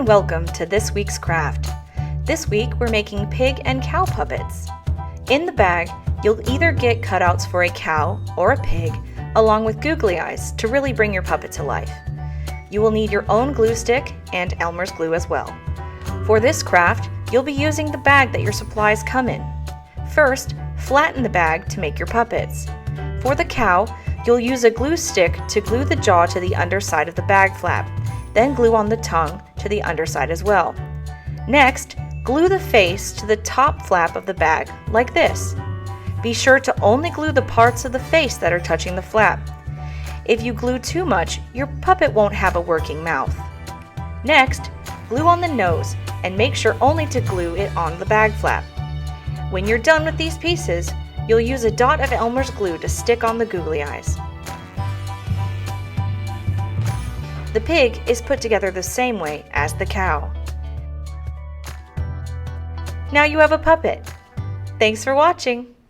welcome to this week's craft. This week we're making pig and cow puppets. In the bag, you'll either get cutouts for a cow or a pig, along with googly eyes to really bring your puppet to life. You will need your own glue stick and Elmer's glue as well. For this craft, you'll be using the bag that your supplies come in. First, flatten the bag to make your puppets. For the cow, you'll use a glue stick to glue the jaw to the underside of the bag flap, then glue on the tongue to the underside as well. Next, glue the face to the top flap of the bag, like this. Be sure to only glue the parts of the face that are touching the flap. If you glue too much, your puppet won't have a working mouth. Next, glue on the nose and make sure only to glue it on the bag flap. When you're done with these pieces, you'll use a dot of Elmer's glue to stick on the googly eyes. The pig is put together the same way as the cow. Now you have a puppet. Thanks for watching!